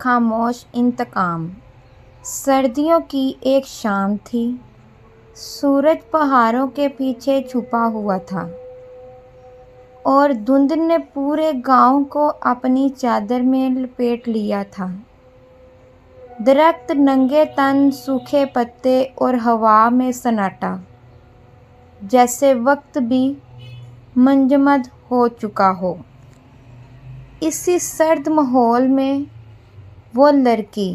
खामोश इंतकाम। सर्दियों की एक शाम थी। सूरज पहाड़ों के पीछे छुपा हुआ था और धुंध ने पूरे गांव को अपनी चादर में लपेट लिया था। दरख्त नंगे तन, सूखे पत्ते और हवा में सन्नाटा, जैसे वक्त भी मंजमद हो चुका हो। इसी सर्द माहौल में वो लड़की,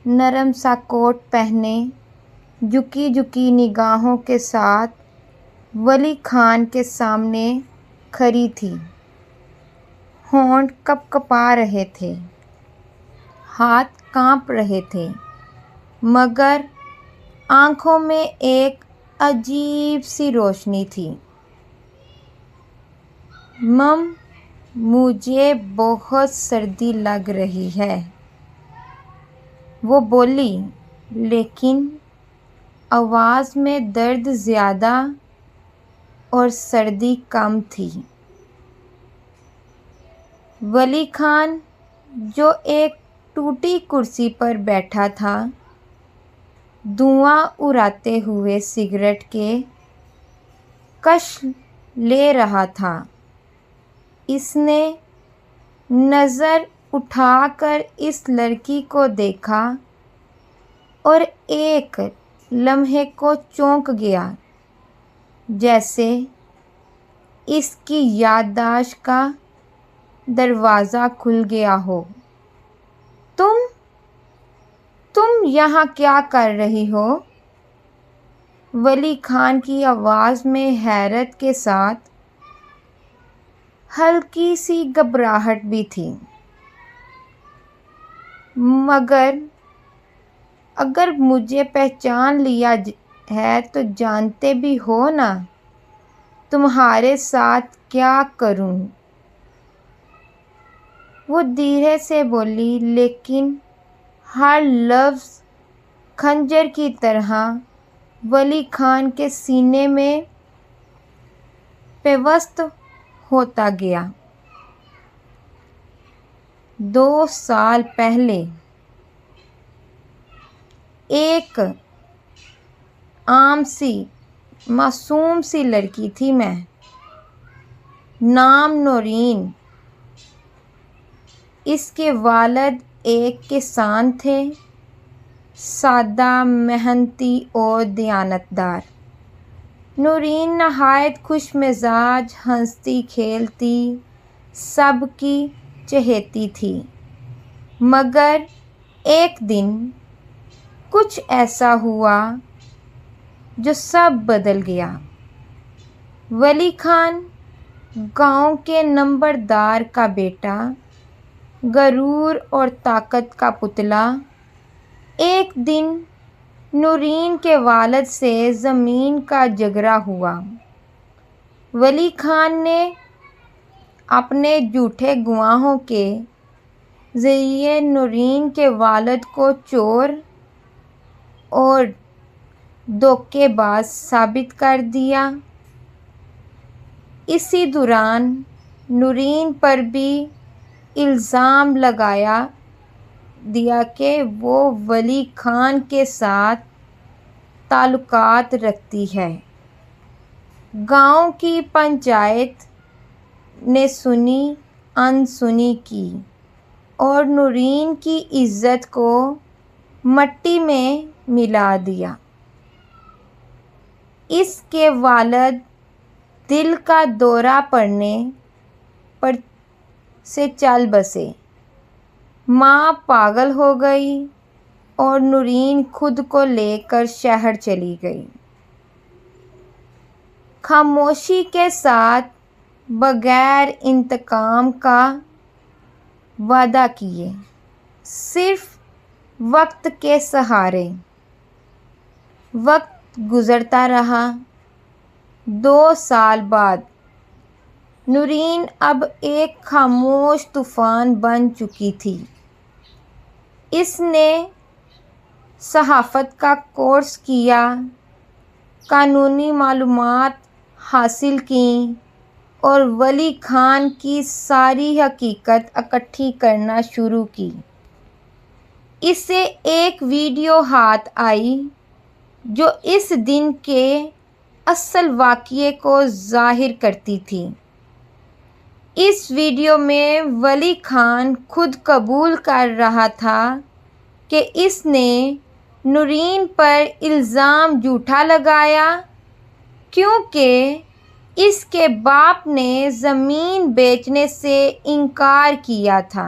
नरम सा कोट पहने, झुकी झुकी निगाहों के साथ वली खान के सामने खड़ी थी। होंठ कपकपा रहे थे, हाथ कांप रहे थे, मगर आंखों में एक अजीब सी रोशनी थी। मम, मुझे बहुत सर्दी लग रही है, वो बोली, लेकिन आवाज़ में दर्द ज़्यादा और सर्दी कम थी। वली खान, जो एक टूटी कुर्सी पर बैठा था, धुआं उड़ाते हुए सिगरेट के कश ले रहा था, इसने नज़र उठाकर इस लड़की को देखा और एक लम्हे को चौंक गया, जैसे इसकी याददाश्त का दरवाज़ा खुल गया हो। तुम यहाँ क्या कर रही हो? वली खान की आवाज़ में हैरत के साथ हल्की सी घबराहट भी थी। मगर अगर मुझे पहचान लिया है तो जानते भी हो ना, तुम्हारे साथ क्या करूं? वो धीरे से बोली, लेकिन हर लफ्ज़ खंजर की तरह वली खान के सीने में पेवस्त होता गया। 2 साल पहले एक आम सी मासूम सी लड़की थी मैं, नाम नौरीन। इसके वालिद एक किसान थे, सादा, मेहनती और दयानतदार। नौरीन नहायत खुश मिजाज, हंसती खेलती, सबकी चहेती थी। मगर एक दिन कुछ ऐसा हुआ जो सब बदल गया। वली खान, गांव के नंबरदार का बेटा, गरूर और ताकत का पुतला, एक दिन नूरीन के वालिद से ज़मीन का झगड़ा हुआ। वली खान ने अपने झूठे गवाहों के ज़रिए नूरीन के वालिद को चोर और धोखेबाज साबित कर दिया। इसी दौरान नूरीन पर भी इल्ज़ाम लगाया दिया कि वो वली खान के साथ ताल्लुकात रखती है। गांव की पंचायत ने सुनी अनसुनी की और नूरीन की इज़्ज़त को मट्टी में मिला दिया। इसके वालिद दिल का दौरा पड़ने पर से चल बसे। माँ पागल हो गई और नूरीन खुद को लेकर शहर चली गई। खामोशी के साथ, बगैर इंतकाम का वादा किए, सिर्फ वक्त के सहारे। वक्त गुज़रता रहा। 2 साल बाद नूरीन अब एक खामोश तूफ़ान बन चुकी थी। इसने सहाफ़त का कोर्स किया, कानूनी मालूमात हासिल की और वली खान की सारी हकीकत इकट्ठी करना शुरू की। इसे एक वीडियो हाथ आई जो इस दिन के असल वाक़ये को ज़ाहिर करती थी। इस वीडियो में वली खान खुद कबूल कर रहा था कि इसने नूरीन पर इल्ज़ाम झूठा लगाया क्योंकि इसके बाप ने ज़मीन बेचने से इनकार किया था।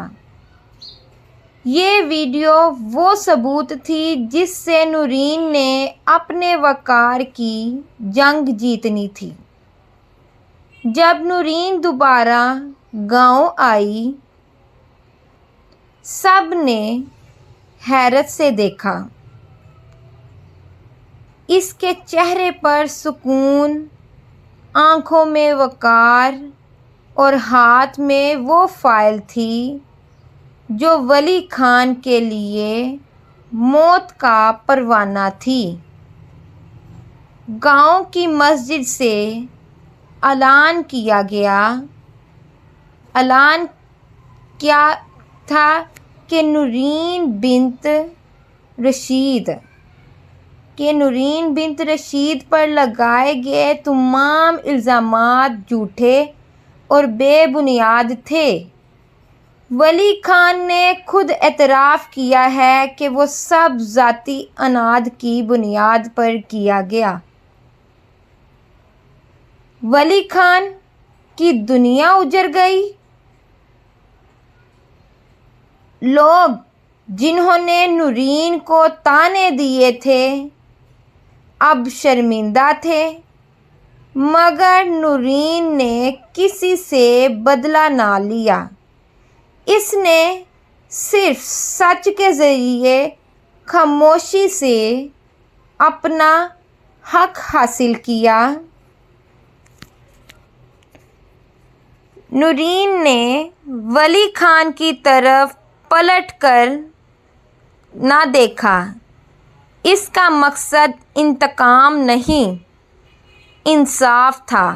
ये वीडियो वो सबूत थी जिससे नूरीन ने अपने वक़ार की जंग जीतनी थी। जब नूरीन दोबारा गांव आई, सब ने हैरत से देखा। इसके चेहरे पर सुकून, आँखों में वक़ार और हाथ में वो फ़ाइल थी जो वली खान के लिए मौत का परवाना थी। गांव की मस्जिद से ऐलान किया गया। ऐलान क्या था कि नूरीन बिन्त रशीद पर लगाए गए तमाम इल्ज़ामात झूठे और बेबुनियाद थे। वली खान ने खुद एतराफ़ किया है कि वो सब ज़ाती अनाद की बुनियाद पर किया गया। वली खान की दुनिया उजड़ गई। लोग जिन्होंने नूरीन को ताने दिए थे अब शर्मिंदा थे, मगर नूरीन ने किसी से बदला ना लिया। इसने सिर्फ सच के ज़रिए खामोशी से अपना हक हासिल किया। नूरीन ने वली खान की तरफ पलट कर ना देखा। इसका मकसद इंतकाम नहीं, इंसाफ था।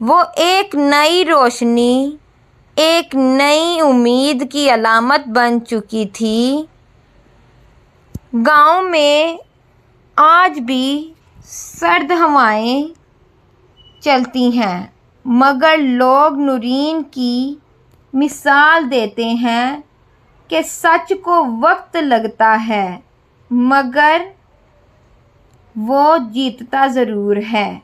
वो एक नई रोशनी, एक नई उम्मीद की अलामत बन चुकी थी। गांव में आज भी सर्द हवाएं चलती हैं, मगर लोग नूरीन की मिसाल देते हैं कि सच को वक्त लगता है, मगर वो जीतता ज़रूर है।